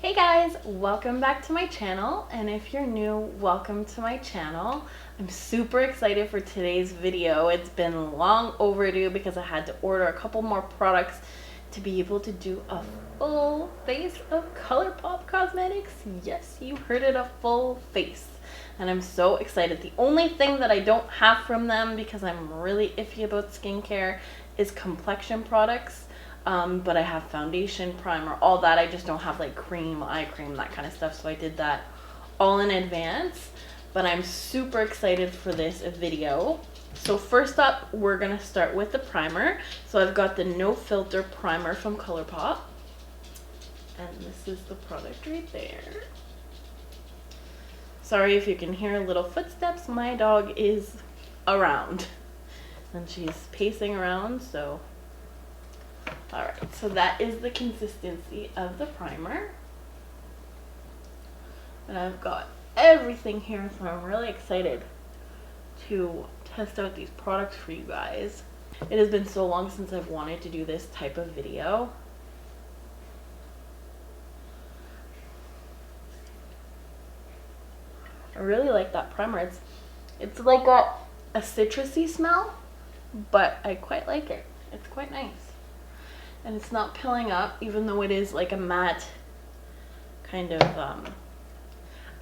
Hey guys, welcome back to my channel, and if you're new, welcome to my channel. I'm super excited for today's video. It's been long overdue because I had to order a couple more products to be able to do a full face of Colourpop cosmetics. Yes, you heard it, a full face. And I'm so excited. The only thing that I don't have from them, because I'm really iffy about skincare, is complexion products. But I have foundation, primer, all that. I just don't have like cream, eye cream, that kind of stuff. So I did that all in advance. But I'm super excited for this video. So first up, we're going to start with the primer. So I've got the No Filter Primer from Colourpop. And this is the product right there. Sorry if you can hear little footsteps. My dog is around. And she's pacing around, so... Alright, so that is the consistency of the primer. And I've got everything here, so I'm really excited to test out these products for you guys. It has been so long since I've wanted to do this type of video. I really like that primer. It's like a citrusy smell, but I quite like it. It's quite nice. And it's not pilling up, even though it is like a matte kind of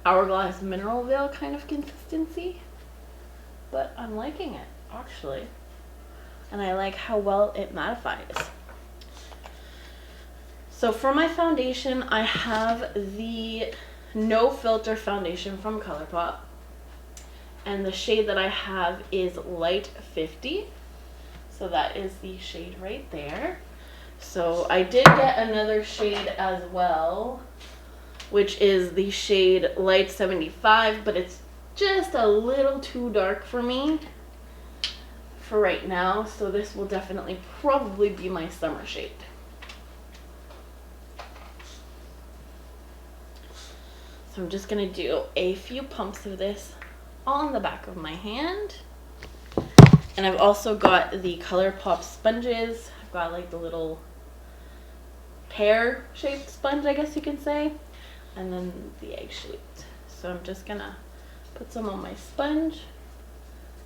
hourglass mineral veil kind of consistency. But I'm liking it, actually. And I like how well it mattifies. So for my foundation, I have the No Filter foundation from Colourpop. And the shade that I have is Light 50. So that is the shade right there. So I did get another shade as well, which is the shade Light 75, but it's just a little too dark for me for right now. So this will definitely probably be my summer shade. So I'm just going to do a few pumps of this on the back of my hand. And I've also got the Colourpop sponges. I've got like the little pear-shaped sponge, I guess you can say, and then the egg-shaped. So I'm just gonna put some on my sponge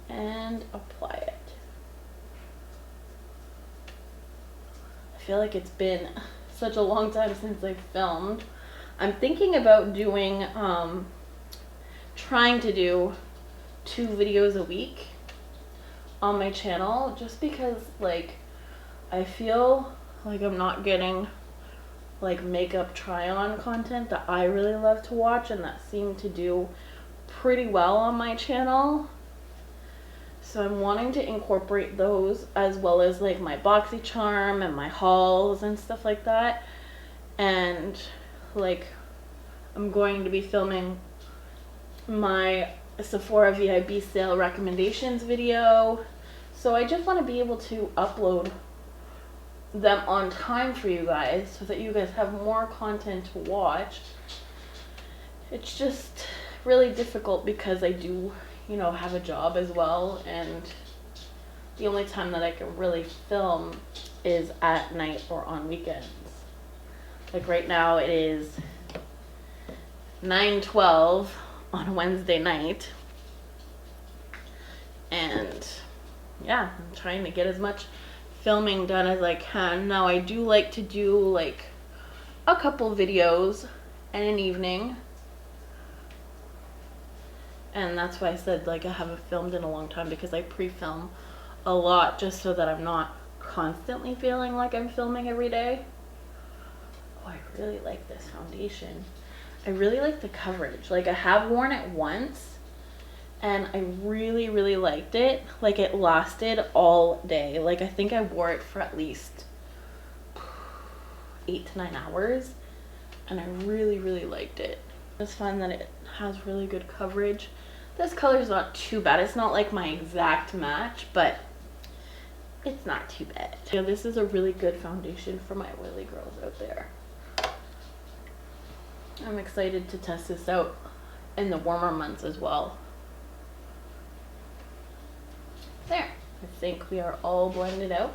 and apply it. I feel like it's been such a long time since I've filmed. I'm thinking about doing, trying to do 2 videos a week on my channel, just because like I feel like I'm not getting like makeup try-on content that I really love to watch and that seem to do pretty well on my channel. So I'm wanting to incorporate those, as well as like my Boxycharm and my hauls and stuff like that. And like I'm going to be filming my Sephora VIB sale recommendations video. So I just want to be able to upload them on time for you guys so that you guys have more content to watch. It's just really difficult because I do, you know, have a job as well, and the only time that I can really film is at night or on weekends. Like right now it is 9:12 on a Wednesday night, and yeah, I'm trying to get as much filming done as I can. Now I do like to do like a couple videos in an evening, and that's why I said like I haven't filmed in a long time, because I pre-film a lot just so that I'm not constantly feeling like I'm filming every day. Oh, I really like this foundation. I really like the coverage. Like I have worn it once and I really liked it. Like it lasted all day. Like I think I wore it for at least 8 to 9 hours, and I really liked it. I just find that it has really good coverage. This color is not too bad. It's not like my exact match, but it's not too bad. So this is a really good foundation for my oily girls out there. I'm excited to test this out in the warmer months as well. There, I think we are all blended out.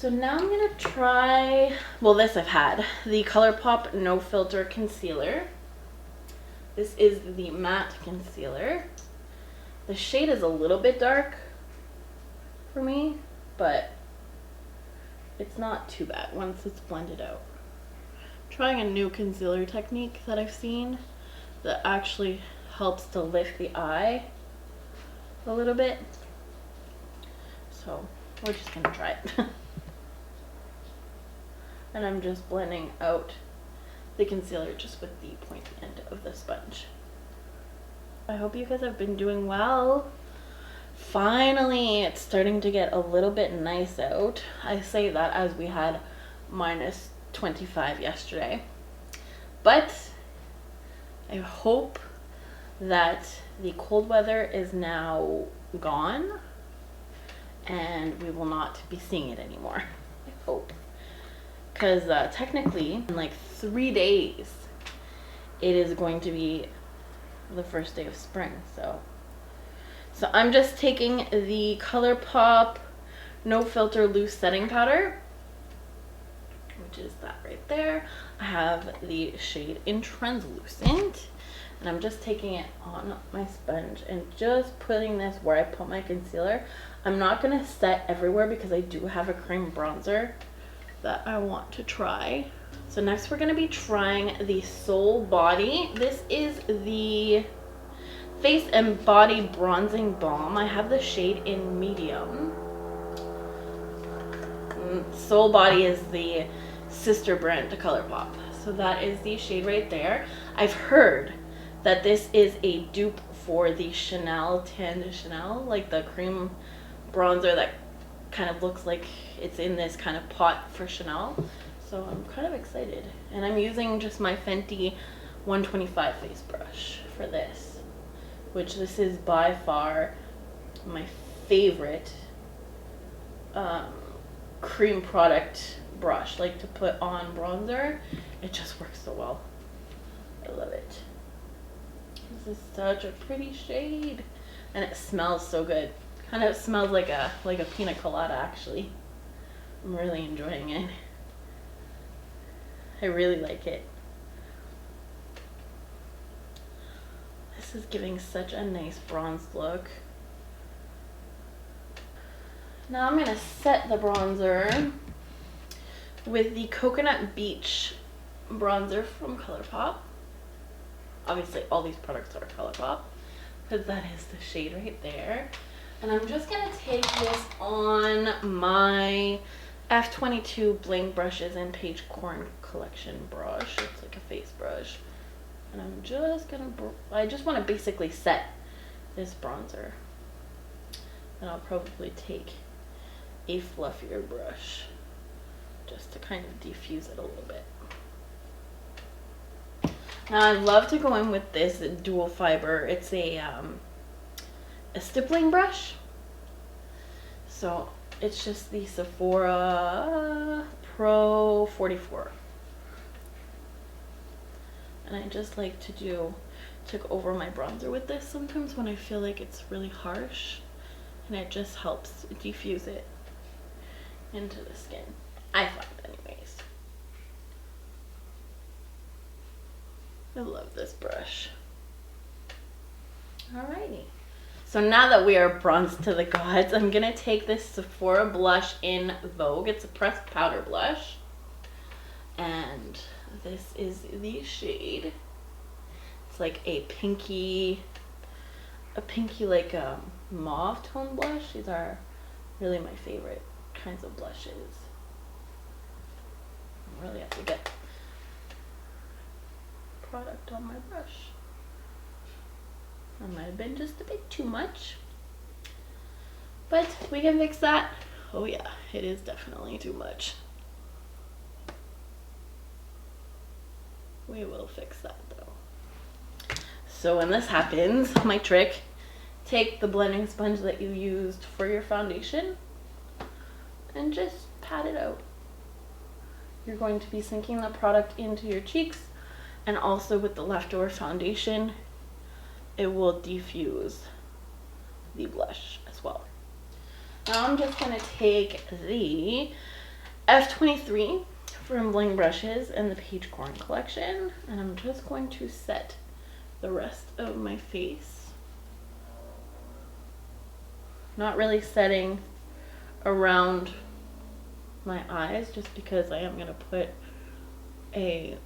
So now I'm gonna try, well, this I've had, the Colourpop No Filter Concealer. This is the matte concealer. The shade is a little bit dark for me, but it's not too bad once it's blended out. I'm trying a new concealer technique that I've seen that actually helps to lift the eye a little bit. So we're just gonna try it. And I'm just blending out the concealer just with the point end of the sponge. I hope you guys have been doing well. Finally, it's starting to get a little bit nice out. I say that as we had -25 yesterday. But I hope that the cold weather is now gone and we will not be seeing it anymore. I hope. Because technically, in like 3 days, it is going to be the first day of spring. So I'm just taking the Colourpop No Filter Loose Setting Powder, which is that right there. I have the shade in Translucent, and I'm just taking it on my sponge and just putting this where I put my concealer. I'm not going to set everywhere because I do have a cream bronzer that I want to try. So next we're going to be trying the Soul Body. This is the Face and Body Bronzing Balm. I have the shade in medium. Soul Body is the sister brand to Colourpop. So that is the shade right there. I've heard that this is a dupe for the Chanel Tan de Chanel, like the cream bronzer that kind of looks like it's in this kind of pot for Chanel. So I'm kind of excited. And I'm using just my Fenty 125 face brush for this, which this is by far my favorite cream product brush, like to put on bronzer. It just works so well. I love it. This is such a pretty shade, and it smells so good. Kind of smells like a pina colada, actually. I'm really enjoying it. I really like it. This is giving such a nice bronzed look. Now I'm gonna set the bronzer with the Coconut Beach bronzer from Colourpop. Obviously all these products are Colourpop, because that is the shade right there. And I'm just gonna take this on my F22 bling brushes and PAIGE KOREN collection brush. It's like a face brush. And I'm just gonna, I just wanna basically set this bronzer. And I'll probably take a fluffier brush just to kind of diffuse it a little bit. Now I love to go in with this dual fiber. It's a stippling brush. So it's just the Sephora Pro 44. And I just like to take over my bronzer with this sometimes when I feel like it's really harsh. And it just helps diffuse it into the skin. I find anyways. I love this brush. Alrighty. So now that we are bronzed to the gods, I'm going to take this Sephora blush in Vogue. It's a pressed powder blush. And this is the shade. It's like a pinky like mauve tone blush. These are really my favorite kinds of blushes. I really have to get product on my brush. That might have been just a bit too much, but we can fix that. Oh yeah, it is definitely too much. We will fix that though. So when this happens, my trick, take the blending sponge that you used for your foundation and just pat it out. You're going to be sinking the product into your cheeks, and also with the leftover foundation, it will diffuse the blush as well. Now I'm just going to take the F23 from Bling brushes and the PAIGE KOREN collection. And I'm just going to set the rest of my face. Not really setting around my eyes just because I am going to put a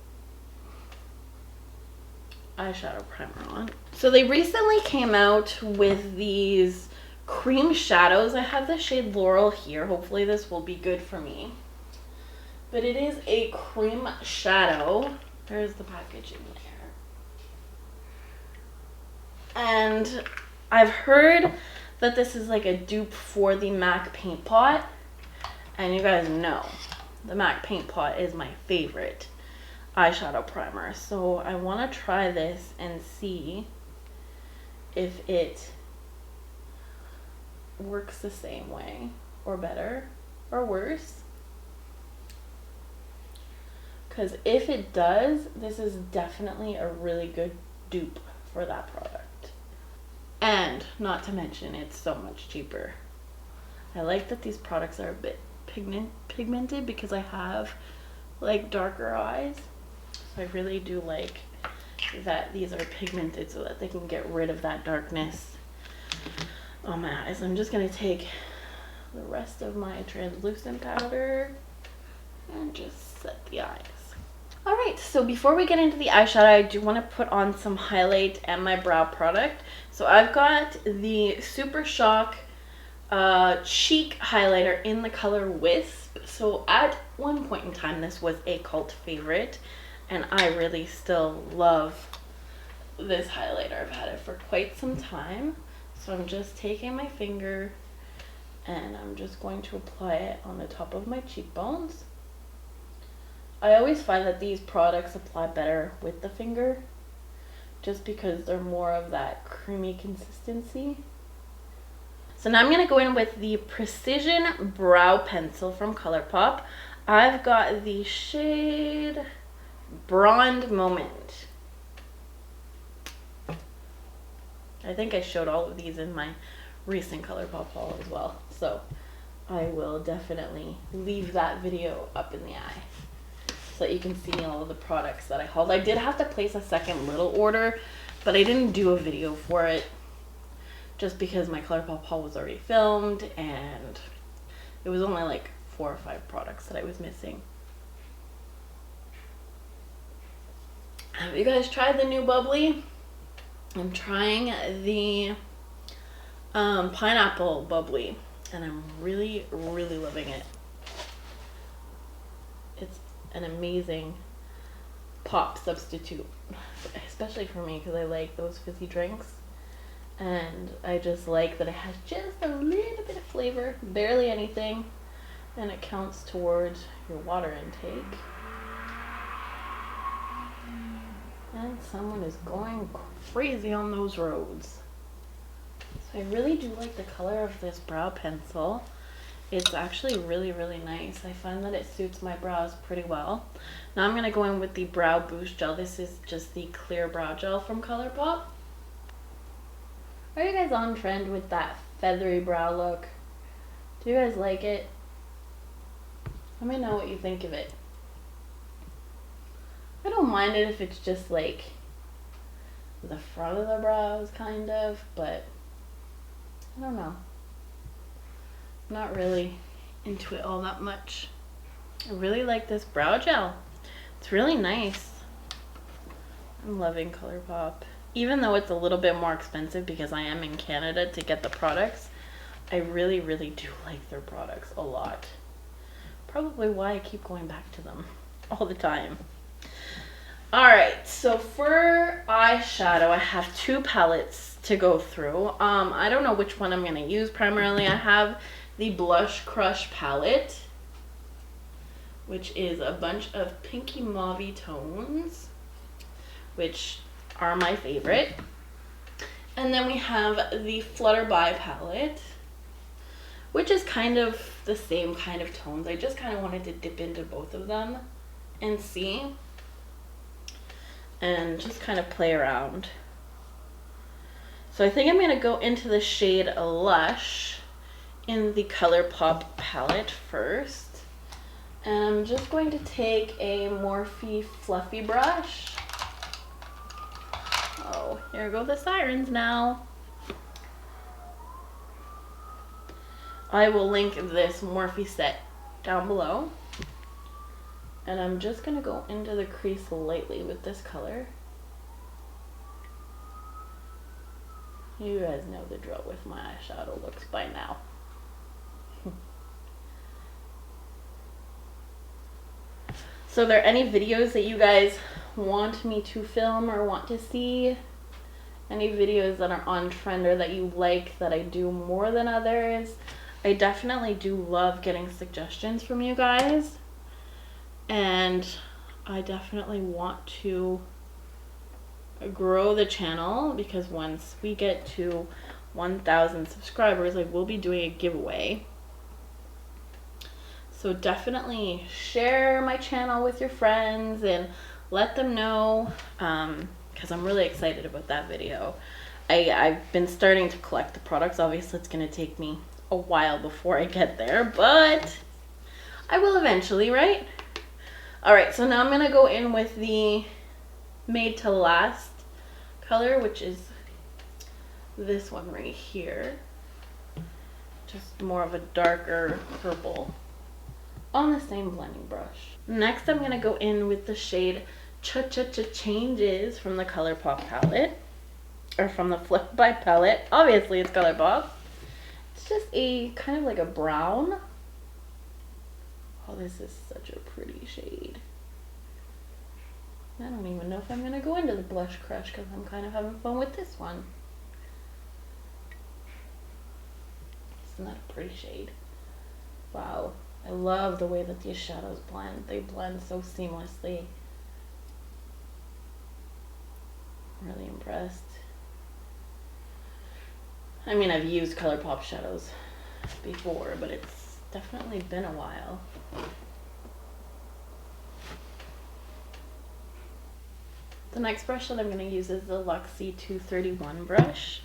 eyeshadow primer on. So they recently came out with these cream shadows. I have the shade Laurel here. Hopefully this will be good for me. But it is a cream shadow. There's the packaging there. And I've heard that this is like a dupe for the MAC Paint Pot. And you guys know the MAC Paint Pot is my favorite eyeshadow primer. So I want to try this and see if it works the same way or better or worse. Because if it does, this is definitely a really good dupe for that product. And not to mention, it's so much cheaper. I like that these products are a bit pigmented because I have like darker eyes. So I really do like that these are pigmented so that they can get rid of that darkness on my eyes. I'm just going to take the rest of my translucent powder and just set the eyes. Alright, so before we get into the eyeshadow, I do want to put on some highlight and my brow product. So I've got the Super Shock cheek highlighter in the color Wisp. So at one point in time, this was a cult favorite, and I really still love this highlighter. I've had it for quite some time. So I'm just taking my finger and I'm just going to apply it on the top of my cheekbones. I always find that these products apply better with the finger just because they're more of that creamy consistency. So now I'm going to go in with the Precision Brow Pencil from Colourpop. I've got the shade Bronde Moment. I think I showed all of these in my recent Colourpop haul as well. So I will definitely leave that video up in the eye so that you can see all of the products that I hauled. I did have to place a second little order, but I didn't do a video for it just because my Colourpop haul was already filmed and it was only like 4 or 5 products that I was missing. Have you guys tried the new bubbly? I'm trying the pineapple bubbly and I'm really loving it. It's an amazing pop substitute, especially for me because I like those fizzy drinks, and I just like that it has just a little bit of flavor, barely anything, and it counts towards your water intake. And someone is going crazy on those roads. So I really do like the color of this brow pencil. It's actually really nice. I find that it suits my brows pretty well. Now I'm going to go in with the Brow Boost Gel. This is just the clear brow gel from Colourpop. Are you guys on trend with that feathery brow look? Do you guys like it? Let me know what you think of it. I don't mind it if it's just like the front of the brows kind of, but I don't know. Not really into it all that much. I really like this brow gel. It's really nice. I'm loving Colourpop. Even though it's a little bit more expensive because I am in Canada to get the products, I really do like their products a lot. Probably why I keep going back to them all the time. Alright, so for eyeshadow, I have 2 palettes to go through. I don't know which one I'm going to use primarily. I have the Blush Crush palette, which is a bunch of pinky mauve tones, which are my favorite. And then we have the Flutter by palette, which is kind of the same kind of tones. I just kind of wanted to dip into both of them and see, and just kind of play around. So I think I'm going to go into the shade Lush in the Colourpop palette first, And I'm just going to take a MORPHE fluffy brush. Oh, here go the sirens now. I will link this MORPHE set down below. And I'm just going to go into the crease lightly with this color. You guys know the drill with my eyeshadow looks by now. So are there any videos that you guys want me to film or want to see? Any videos that are on trend or that you like that I do more than others? I definitely do love getting suggestions from you guys. And I definitely want to grow the channel, because once we get to 1,000 subscribers, I will be doing a giveaway. So definitely share my channel with your friends and let them know, because I'm really excited about that video. I've been starting to collect the products. Obviously it's going to take me a while before I get there, but I will eventually, right? Alright, so now I'm going to go in with the Made to Last color, which is this one right here. Just more of a darker purple on the same blending brush. Next, I'm going to go in with the shade Cha-Cha-Cha Changes from the Colourpop palette, or from the Flip by palette. Obviously, it's Colourpop. It's just a kind of like a brown. Oh, this is such a pretty shade. I don't even know if I'm going to go into the blush crush because I'm kind of having fun with this one. Isn't that a pretty shade? Wow. I love the way that these shadows blend. They blend so seamlessly. I'm really impressed. I mean, I've used Colourpop shadows before, but it's definitely been a while. The next brush that I'm going to use is the Luxie 231 brush,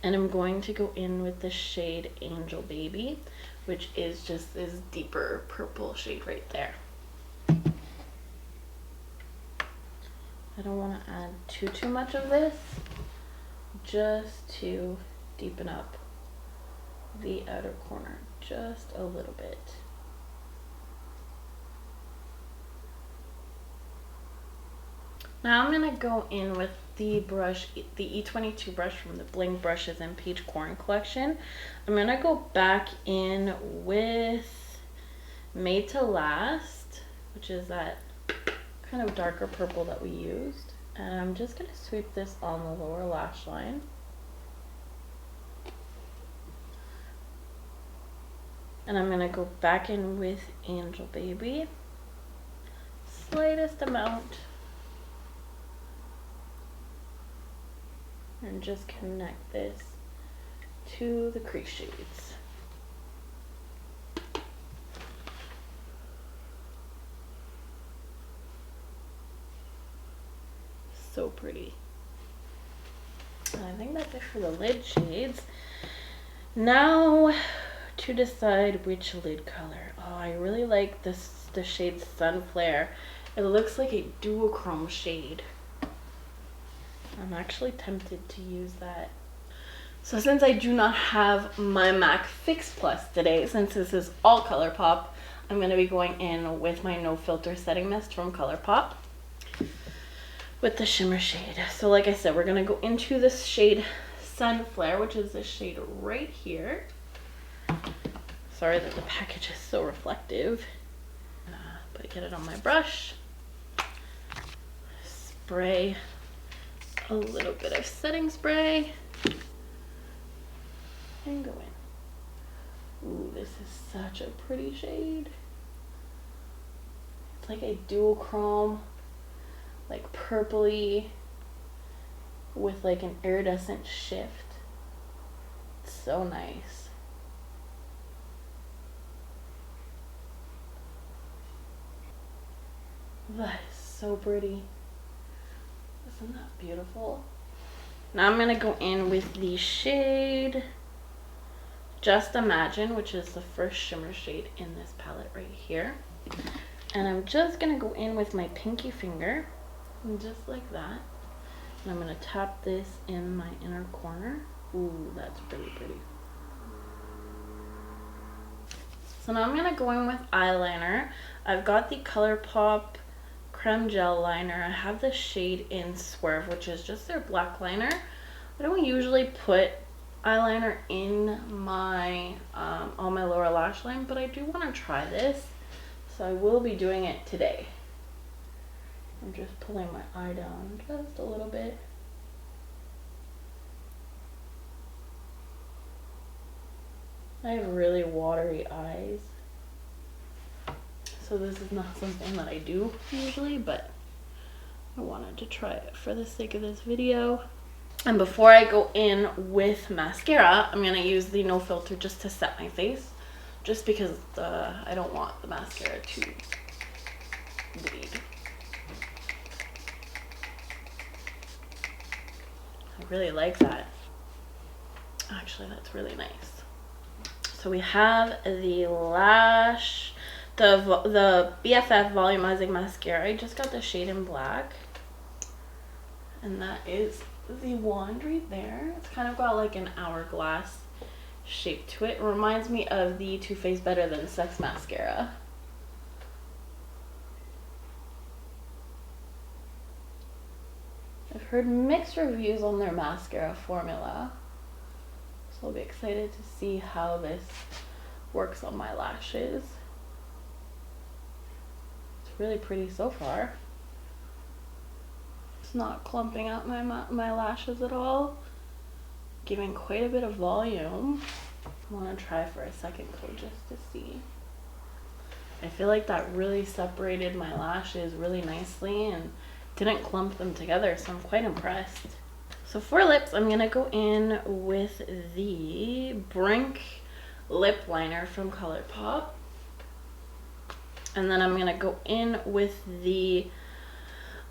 and I'm going to go in with the shade Angel Baby, which is just this deeper purple shade right there. I don't want to add too much of this, just to deepen up the outer corner just a little bit. Now I'm going to go in with the brush, the E22 brush from the Bling Brushes and PAIGE KOREN collection. I'm going to go back in with Made to Last, which is that kind of darker purple that we used. And I'm just going to sweep this on the lower lash line. And I'm going to go back in with Angel Baby. Slightest amount. And just connect this to the crease shades. So pretty. And I think that's it for the lid shades. Now to decide which lid color. Oh, I really like this, the shade Sunflare. It looks like a duochrome shade. I'm actually tempted to use that. So since I do not have my MAC Fix Plus today, since this is all Colourpop, I'm going to be going in with my No Filter Setting Mist from Colourpop with the shimmer shade. So like I said, we're going to go into this shade Sunflare, which is this shade right here. Sorry that the package is so reflective. But I get it on my brush. Spray a little bit of setting spray and go in. Ooh, this is such a pretty shade. It's like a duochrome, like purpley with like an iridescent shift. It's so nice. That is so pretty. Isn't that beautiful? Now I'm going to go in with the shade Just Imagine, which is the first shimmer shade in this palette right here. And I'm just gonna go in with my pinky finger, and just like that. And I'm gonna tap this in my inner corner. Ooh, that's really pretty. So now I'm gonna go in with eyeliner. I've got the ColourPop Creme Gel Liner. I have the shade in Swerve, which is just their black liner. I don't usually put eyeliner in my on my lower lash line, but I do want to try this, so I will be doing it today. I'm just pulling my eye down just a little bit. I have really watery eyes, so this is not something that I do usually, but I wanted to try it for the sake of this video. And before I go in with mascara, I'm going to use the No Filter just to set my face, just because I don't want the mascara to bleed. I really like that. Actually, that's really nice. So we have the the BFF Volumizing Mascara. I just got the shade in black. And that is the wand right there. It's kind of got like an hourglass shape to it. It reminds me of the Too Faced Better Than Sex mascara. I've heard mixed reviews on their mascara formula, so I'll be excited to see how this works on my lashes. It's really pretty so far. It's not clumping out my lashes at all, giving quite a bit of volume. I want to try for a second coat just to see. I feel like that really separated my lashes really nicely and didn't clump them together, so I'm quite impressed. So for lips, I'm going to go in with the Brink lip liner from ColourPop. And then I'm going to go in with the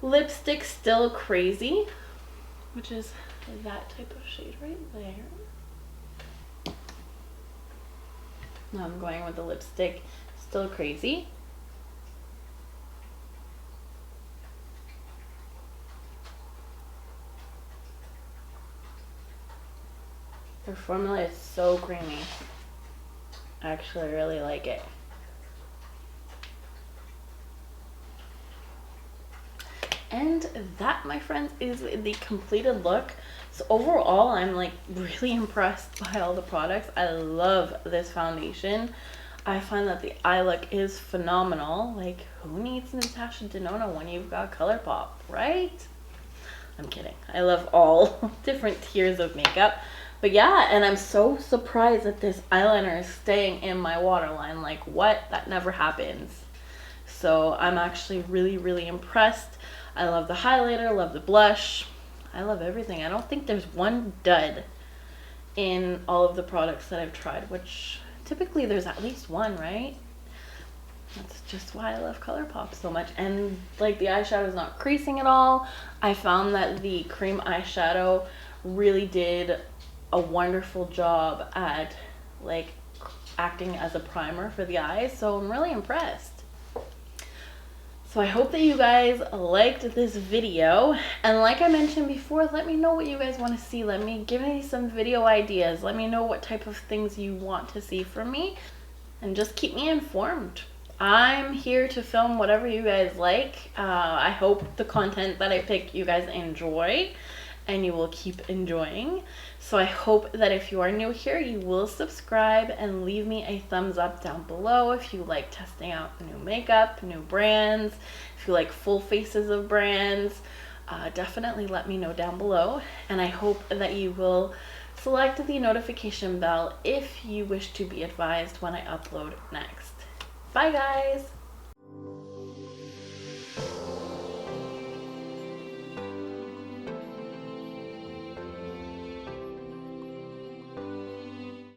lipstick Still Crazy, which is that type of shade right there. Now I'm going with the lipstick Still Crazy. Their formula is so creamy. I actually really like it. And that, my friends, is the completed look. So overall, I'm like really impressed by all the products. I love this foundation. I find that the eye look is phenomenal. Like, who needs Natasha Denona when you've got ColourPop, right? I'm kidding. I love all different tiers of makeup. But yeah, and I'm so surprised that this eyeliner is staying in my waterline. Like, what? That never happens. So I'm actually really, really impressed. I love the highlighter, love the blush. I love everything. I don't think there's one dud in all of the products that I've tried, which typically there's at least one, right? That's just why I love ColourPop so much. And like, the eyeshadow is not creasing at all. I found that the cream eyeshadow really did a wonderful job at like acting as a primer for the eyes, so I'm really impressed. So I hope that you guys liked this video, and like I mentioned before, let me know what you guys want to see. Give me some video ideas. Let me know what type of things you want to see from me, and just keep me informed. I'm here to film whatever you guys like. I hope the content that I pick you guys enjoy, and you will keep enjoying. So I hope that if you are new here, you will subscribe and leave me a thumbs up down below if you like testing out new makeup, new brands, if you like full faces of brands. Definitely let me know down below, and I hope that you will select the notification bell if you wish to be advised when I upload next. Bye guys!